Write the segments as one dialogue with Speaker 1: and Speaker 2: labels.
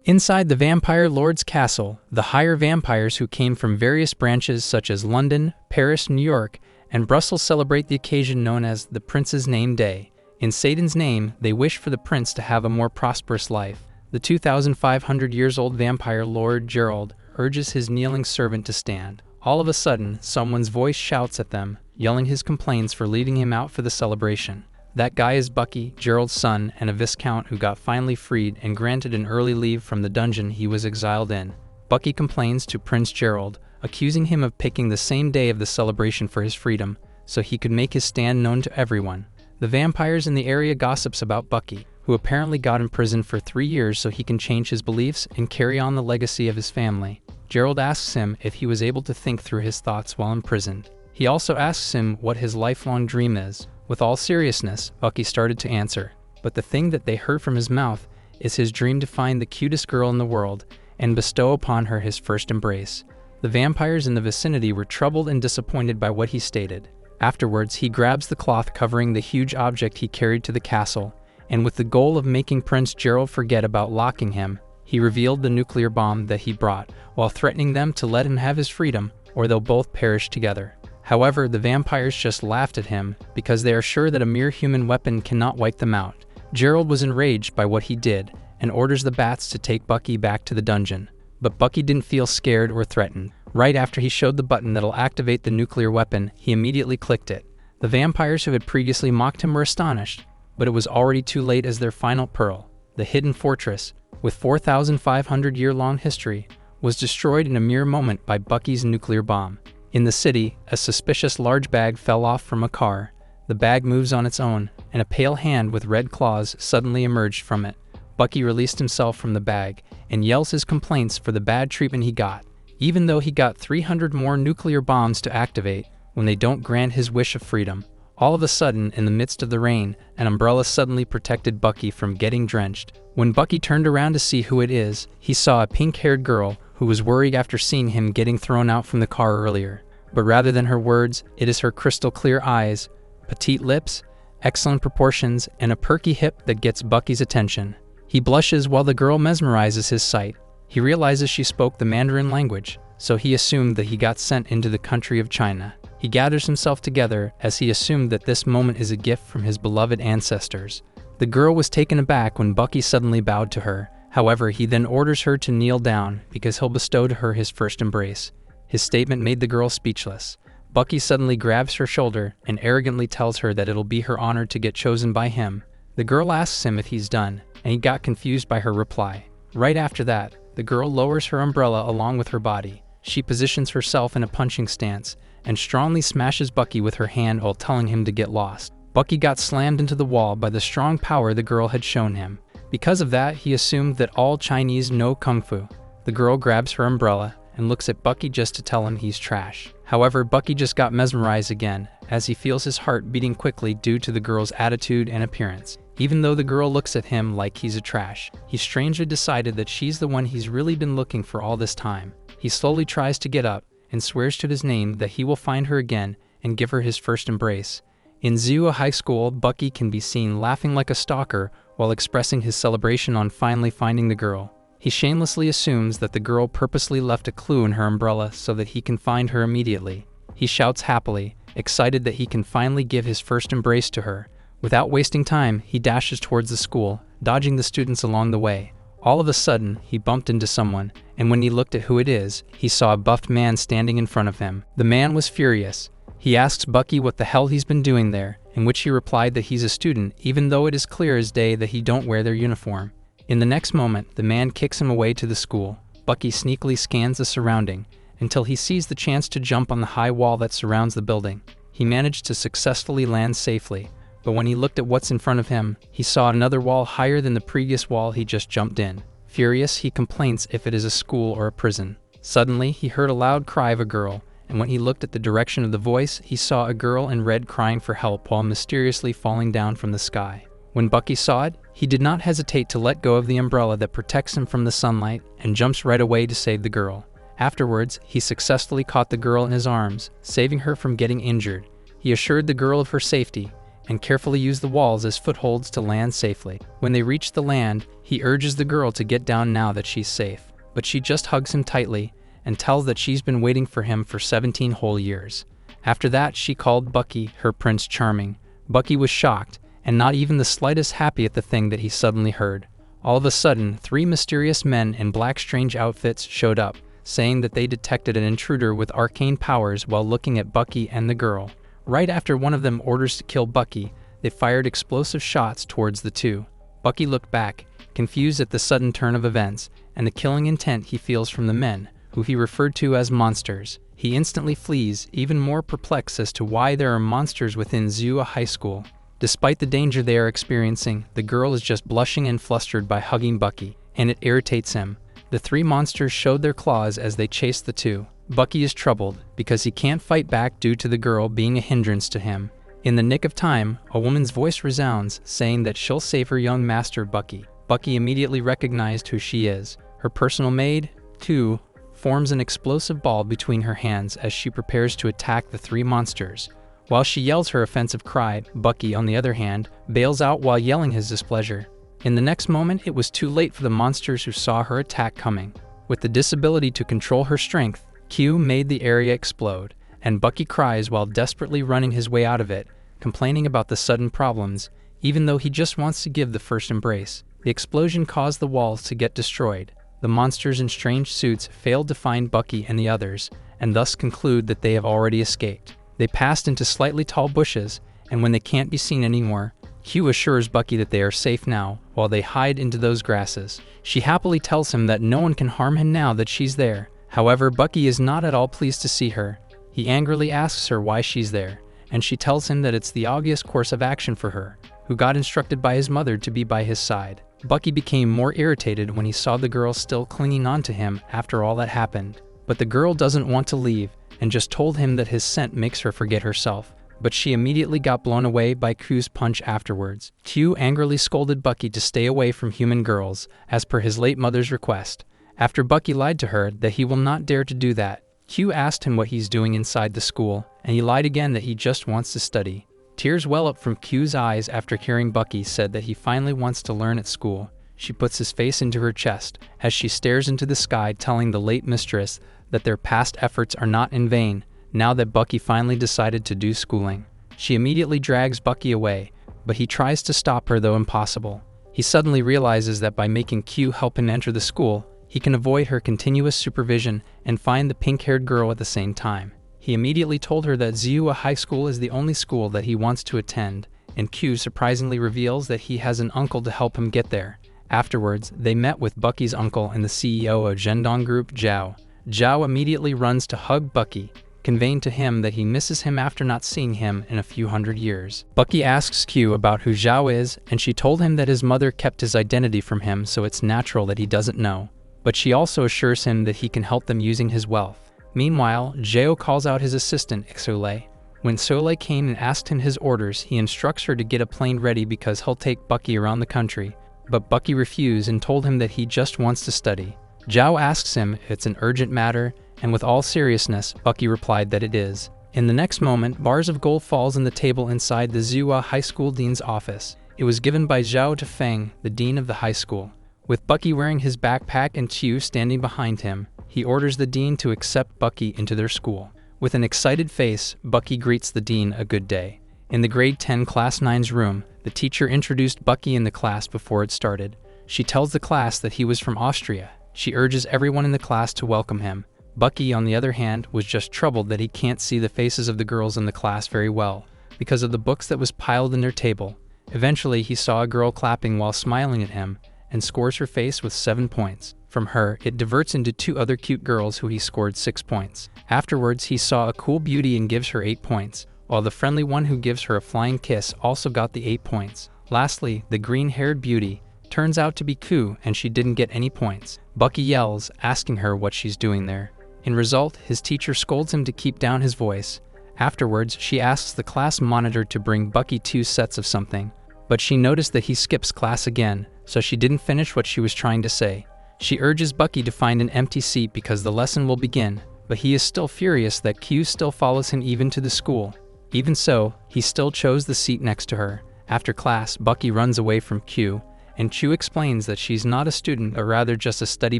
Speaker 1: Inside the Vampire Lord's castle, the higher vampires who came from various branches such as London, Paris, New York, and Brussels celebrate the occasion known as the Prince's Name Day. In Satan's name, they wish for the prince to have a more prosperous life. The 2,500 years old vampire Lord Gerald urges his kneeling servant to stand. All of a sudden, someone's voice shouts at them, yelling his complaints for leading him out for the celebration. That guy is Bucky, Gerald's son, and a viscount who got finally freed and granted an early leave from the dungeon he was exiled in. Bucky complains to Prince Gerald, accusing him of picking the same day of the celebration for his freedom, so he could make his stand known to everyone. The vampires in the area gossips about Bucky, who apparently got imprisoned for 3 years so he can change his beliefs and carry on the legacy of his family. Gerald asks him if he was able to think through his thoughts while imprisoned. He also asks him what his lifelong dream is. With all seriousness, Bucky started to answer, but the thing that they heard from his mouth is his dream to find the cutest girl in the world and bestow upon her his first embrace. The vampires in the vicinity were troubled and disappointed by what he stated. Afterwards, he grabs the cloth covering the huge object he carried to the castle, and with the goal of making Prince Gerald forget about locking him, he revealed the nuclear bomb that he brought, while threatening them to let him have his freedom, or they'll both perish together. However, the vampires just laughed at him because they are sure that a mere human weapon cannot wipe them out. Gerald was enraged by what he did and orders the bats to take Bucky back to the dungeon. But Bucky didn't feel scared or threatened. Right after he showed the button that'll activate the nuclear weapon, he immediately clicked it. The vampires who had previously mocked him were astonished, but it was already too late as their final pearl, the hidden fortress, with 4,500-year-long history, was destroyed in a mere moment by Bucky's nuclear bomb. In the city, a suspicious large bag fell off from a car. The bag moves on its own, and a pale hand with red claws suddenly emerged from it. Bucky released himself from the bag and yells his complaints for the bad treatment he got, even though he got 300 more nuclear bombs to activate when they don't grant his wish of freedom. All of a sudden, in the midst of the rain, an umbrella suddenly protected Bucky from getting drenched. When Bucky turned around to see who it is, he saw a pink-haired girl who was worried after seeing him getting thrown out from the car earlier. But rather than her words, it is her crystal-clear eyes, petite lips, excellent proportions, and a perky hip that gets Bucky's attention. He blushes while the girl mesmerizes his sight. He realizes she spoke the Mandarin language, so he assumed that he got sent into the country of China. He gathers himself together as he assumed that this moment is a gift from his beloved ancestors. The girl was taken aback when Bucky suddenly bowed to her. However, he then orders her to kneel down because he'll bestow to her his first embrace. His statement made the girl speechless. Bucky suddenly grabs her shoulder and arrogantly tells her that it'll be her honor to get chosen by him. The girl asks him if he's done, and he got confused by her reply. Right after that, the girl lowers her umbrella along with her body. She positions herself in a punching stance and strongly smashes Bucky with her hand while telling him to get lost. Bucky got slammed into the wall by the strong power the girl had shown him. Because of that, he assumed that all Chinese know Kung Fu. The girl grabs her umbrella and looks at Bucky just to tell him he's trash. However, Bucky just got mesmerized again, as he feels his heart beating quickly due to the girl's attitude and appearance. Even though the girl looks at him like he's a trash, he strangely decided that she's the one he's really been looking for all this time. He slowly tries to get up and swears to his name that he will find her again and give her his first embrace. In Zhua High School, Bucky can be seen laughing like a stalker while expressing his celebration on finally finding the girl. He shamelessly assumes that the girl purposely left a clue in her umbrella so that he can find her immediately. He shouts happily, excited that he can finally give his first embrace to her. Without wasting time, he dashes towards the school, dodging the students along the way. All of a sudden, he bumped into someone, and when he looked at who it is, he saw a buffed man standing in front of him. The man was furious. He asks Bucky what the hell he's been doing there, in which he replied that he's a student, even though it is clear as day that he don't wear their uniform. In the next moment, the man kicks him away to the school. Bucky sneakily scans the surrounding until he sees the chance to jump on the high wall that surrounds the building. He managed to successfully land safely, but when he looked at what's in front of him, he saw another wall higher than the previous wall he just jumped in. Furious, he complains if it is a school or a prison. Suddenly, he heard a loud cry of a girl, and when he looked at the direction of the voice, he saw a girl in red crying for help while mysteriously falling down from the sky. When Bucky saw it, he did not hesitate to let go of the umbrella that protects him from the sunlight and jumps right away to save the girl. Afterwards, he successfully caught the girl in his arms, saving her from getting injured. He assured the girl of her safety and carefully use the walls as footholds to land safely. When they reach the land, he urges the girl to get down now that she's safe, but she just hugs him tightly and tells that she's been waiting for him for 17 whole years. After that, she called Bucky her Prince Charming. Bucky was shocked, and not even the slightest happy at the thing that he suddenly heard. All of a sudden, 3 mysterious men in black strange outfits showed up, saying that they detected an intruder with arcane powers while looking at Bucky and the girl. Right after one of them orders to kill Bucky, they fired explosive shots towards the two. Bucky looked back, confused at the sudden turn of events and the killing intent he feels from the men, who he referred to as monsters. He instantly flees, even more perplexed as to why there are monsters within Zua High School. Despite the danger they are experiencing, the girl is just blushing and flustered by hugging Bucky, and it irritates him. The 3 monsters showed their claws as they chased the two. Bucky is troubled because he can't fight back due to the girl being a hindrance to him. In the nick of time, a woman's voice resounds, saying that she'll save her young master Bucky. Bucky immediately recognized who she is. Her personal maid, Tu, forms an explosive ball between her hands as she prepares to attack the 3 monsters. While she yells her offensive cry, Bucky, on the other hand, bails out while yelling his displeasure. In the next moment, it was too late for the monsters who saw her attack coming. With the disability to control her strength, Q made the area explode, and Bucky cries while desperately running his way out of it, complaining about the sudden problems, even though he just wants to give the first embrace. The explosion caused the walls to get destroyed. The monsters in strange suits failed to find Bucky and the others, and thus conclude that they have already escaped. They passed into slightly tall bushes, and when they can't be seen anymore, Q assures Bucky that they are safe now, while they hide into those grasses. She happily tells him that no one can harm him now that she's there. However, Bucky is not at all pleased to see her. He angrily asks her why she's there, and she tells him that it's the obvious course of action for her, who got instructed by his mother to be by his side. Bucky became more irritated when he saw the girl still clinging on to him after all that happened. But the girl doesn't want to leave, and just told him that his scent makes her forget herself. But she immediately got blown away by Q's punch afterwards. Q angrily scolded Bucky to stay away from human girls, as per his late mother's request. After Bucky lied to her that he will not dare to do that, Q asked him what he's doing inside the school, and he lied again that he just wants to study. Tears well up from Q's eyes after hearing Bucky said that he finally wants to learn at school. She puts his face into her chest as she stares into the sky, telling the late mistress that their past efforts are not in vain, now that Bucky finally decided to do schooling. She immediately drags Bucky away, but he tries to stop her, though impossible. He suddenly realizes that by making Q help him enter the school, he can avoid her continuous supervision and find the pink-haired girl at the same time. He immediately told her that Zua High School is the only school that he wants to attend, and Q surprisingly reveals that he has an uncle to help him get there. Afterwards, they met with Bucky's uncle and the CEO of Zhendong Group, Zhao. Zhao immediately runs to hug Bucky, conveying to him that he misses him after not seeing him in a few hundred years. Bucky asks Q about who Zhao is, and she told him that his mother kept his identity from him, so it's natural that he doesn't know. But she also assures him that he can help them using his wealth. Meanwhile, Zhao calls out his assistant, Soleil. When Soleil came and asked him his orders, he instructs her to get a plane ready because he'll take Bucky around the country. But Bucky refused and told him that he just wants to study. Zhao asks him if it's an urgent matter, and with all seriousness, Bucky replied that it is. In the next moment, bars of gold falls on the table inside the Zua High School dean's office. It was given by Zhao to Feng, the dean of the high school. With Bucky wearing his backpack and Qiu standing behind him, he orders the dean to accept Bucky into their school. With an excited face, Bucky greets the dean a good day. In the grade 10 class 9's room, the teacher introduced Bucky in the class before it started. She tells the class that he was from Austria. She urges everyone in the class to welcome him. Bucky, on the other hand, was just troubled that he can't see the faces of the girls in the class very well, because of the books that was piled in their table. Eventually, he saw a girl clapping while smiling at him, and scores her face with 7 points. From her, it diverts into 2 other cute girls who he scored 6 points. Afterwards, he saw a cool beauty and gives her 8 points, while the friendly one who gives her a flying kiss also got the 8 points. Lastly, the green-haired beauty turns out to be Ku, and she didn't get any points. Bucky yells, asking her what she's doing there. In result, his teacher scolds him to keep down his voice. Afterwards, she asks the class monitor to bring Bucky 2 sets of something, but she noticed that he skips class again, so she didn't finish what she was trying to say. She urges Bucky to find an empty seat because the lesson will begin, but he is still furious that Q still follows him even to the school. Even so, he still chose the seat next to her. After class, Bucky runs away from Q, and Chu explains that she's not a student but rather just a study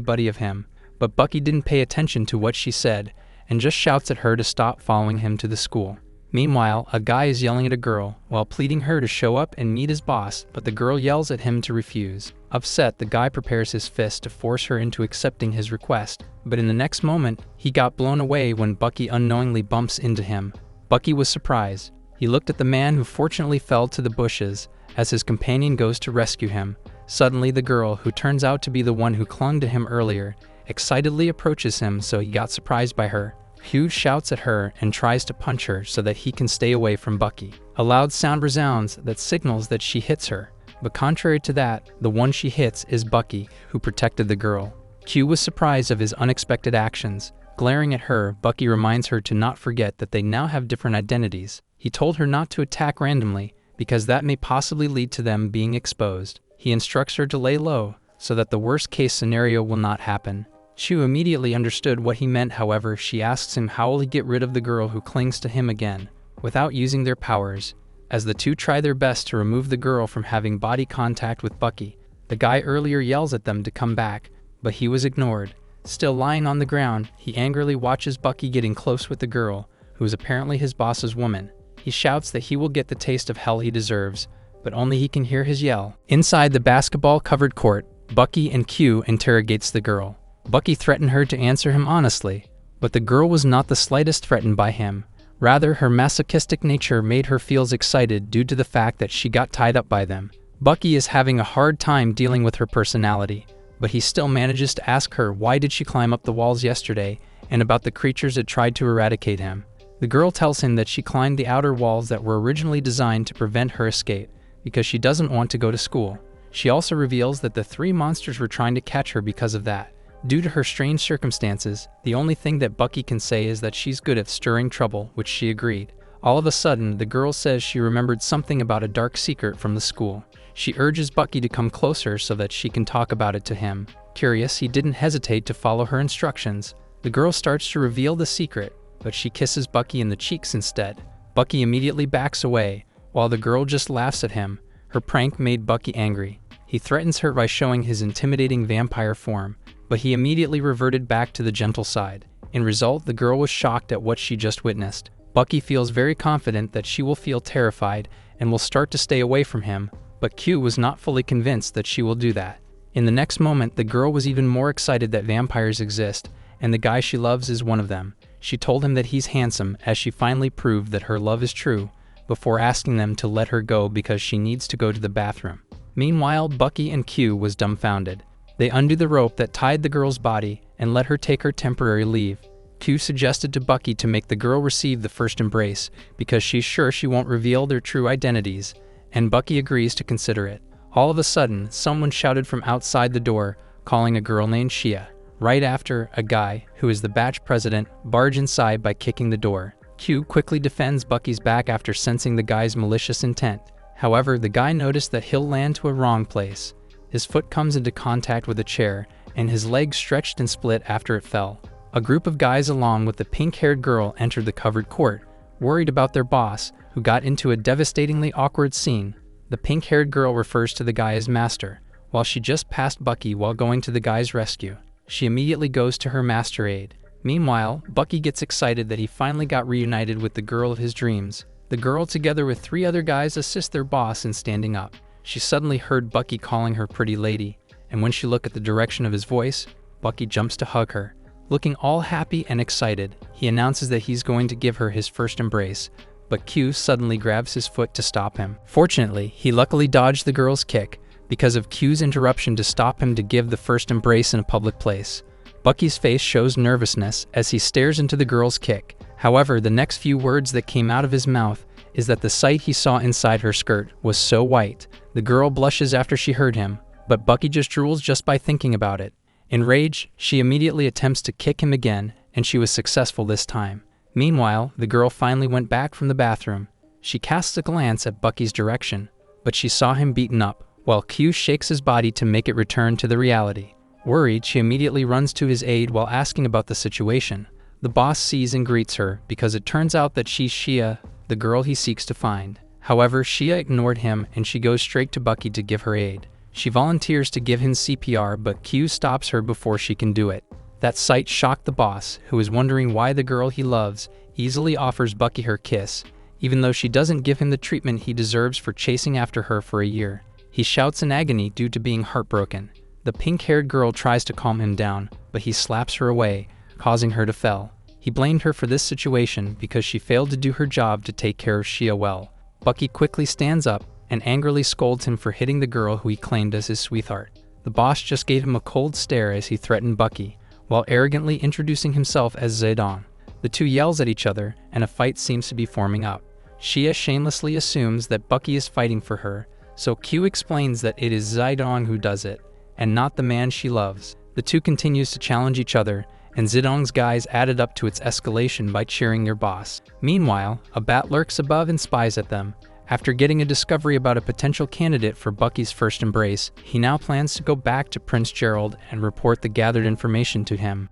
Speaker 1: buddy of him. But Bucky didn't pay attention to what she said, and just shouts at her to stop following him to the school. Meanwhile, a guy is yelling at a girl while pleading her to show up and meet his boss, but the girl yells at him to refuse. Upset, the guy prepares his fist to force her into accepting his request, but in the next moment, he got blown away when Bucky unknowingly bumps into him. Bucky was surprised. He looked at the man who fortunately fell to the bushes as his companion goes to rescue him. Suddenly, the girl, who turns out to be the one who clung to him earlier, excitedly approaches him, so he got surprised by her. Hugh shouts at her and tries to punch her so that he can stay away from Bucky. A loud sound resounds that signals that she hits her, but contrary to that, the one she hits is Bucky, who protected the girl. Q was surprised of his unexpected actions. Glaring at her, Bucky reminds her to not forget that they now have different identities. He told her not to attack randomly, because that may possibly lead to them being exposed. He instructs her to lay low, so that the worst-case scenario will not happen. Chu immediately understood what he meant. However, she asks him how will he get rid of the girl who clings to him again, without using their powers. As the two try their best to remove the girl from having body contact with Bucky, the guy earlier yells at them to come back, but he was ignored. Still lying on the ground, he angrily watches Bucky getting close with the girl, who is apparently his boss's woman. He shouts that he will get the taste of hell he deserves, but only he can hear his yell. Inside the basketball-covered court, Bucky and Q interrogates the girl. Bucky threatened her to answer him honestly, but the girl was not the slightest threatened by him. Rather, her masochistic nature made her feel excited due to the fact that she got tied up by them. Bucky is having a hard time dealing with her personality, but he still manages to ask her why did she climb up the walls yesterday and about the creatures that tried to eradicate him. The girl tells him that she climbed the outer walls that were originally designed to prevent her escape because she doesn't want to go to school. She also reveals that the three monsters were trying to catch her because of that. Due to her strange circumstances, the only thing that Bucky can say is that she's good at stirring trouble, which she agreed. All of a sudden, the girl says she remembered something about a dark secret from the school. She urges Bucky to come closer so that she can talk about it to him. Curious, he didn't hesitate to follow her instructions. The girl starts to reveal the secret, but she kisses Bucky in the cheeks instead. Bucky immediately backs away, while the girl just laughs at him. Her prank made Bucky angry. He threatens her by showing his intimidating vampire form, but he immediately reverted back to the gentle side. In result, the girl was shocked at what she just witnessed. Bucky feels very confident that she will feel terrified and will start to stay away from him, but Q was not fully convinced that she will do that. In the next moment, the girl was even more excited that vampires exist, and the guy she loves is one of them. She told him that he's handsome, as she finally proved that her love is true, before asking them to let her go because she needs to go to the bathroom. Meanwhile, Bucky and Q was dumbfounded. They undo the rope that tied the girl's body and let her take her temporary leave. Q suggested to Bucky to make the girl receive the first embrace because she's sure she won't reveal their true identities, and Bucky agrees to consider it. All of a sudden, someone shouted from outside the door, calling a girl named Shia. Right after, a guy, who is the batch president, barges inside by kicking the door. Q quickly defends Bucky's back after sensing the guy's malicious intent. However, the guy noticed that he'll land to a wrong place. His foot comes into contact with a chair, and his leg stretched and split after it fell. A group of guys along with the pink-haired girl entered the covered court, worried about their boss, who got into a devastatingly awkward scene. The pink-haired girl refers to the guy as Master, while she just passed Bucky while going to the guy's rescue. She immediately goes to her master aide. Meanwhile, Bucky gets excited that he finally got reunited with the girl of his dreams. The girl, together with three other guys, assist their boss in standing up. She suddenly heard Bucky calling her pretty lady, and when she looked at the direction of his voice, Bucky jumps to hug her. Looking all happy and excited, he announces that he's going to give her his first embrace, but Q suddenly grabs his foot to stop him. Fortunately, he luckily dodged the girl's kick because of Q's interruption to stop him to give the first embrace in a public place. Bucky's face shows nervousness as he stares into the girl's kick. However, the next few words that came out of his mouth is that the sight he saw inside her skirt was so white. The girl blushes after she heard him, but Bucky just drools just by thinking about it. Enraged, she immediately attempts to kick him again, and she was successful this time. Meanwhile, the girl finally went back from the bathroom. She casts a glance at Bucky's direction, but she saw him beaten up, while Q shakes his body to make it return to the reality. Worried, she immediately runs to his aide while asking about the situation. The boss sees and greets her because it turns out that she's Shia, the girl he seeks to find. However, Shia ignored him and she goes straight to Bucky to give her aid. She volunteers to give him CPR, but Q stops her before she can do it. That sight shocked the boss, who is wondering why the girl he loves easily offers Bucky her kiss, even though she doesn't give him the treatment he deserves for chasing after her for a year. He shouts in agony due to being heartbroken. The pink-haired girl tries to calm him down, but he slaps her away, causing her to fall. He blamed her for this situation because she failed to do her job to take care of Shia well. Bucky quickly stands up and angrily scolds him for hitting the girl who he claimed as his sweetheart. The boss just gave him a cold stare as he threatened Bucky, while arrogantly introducing himself as Zedong. The two yells at each other, and a fight seems to be forming up. Shia shamelessly assumes that Bucky is fighting for her, so Q explains that it is Zedong who does it, and not the man she loves. The two continues to challenge each other, and Zedong's guys added up to its escalation by cheering their boss. Meanwhile, a bat lurks above and spies at them. After getting a discovery about a potential candidate for Bucky's first embrace, he now plans to go back to Prince Gerald and report the gathered information to him.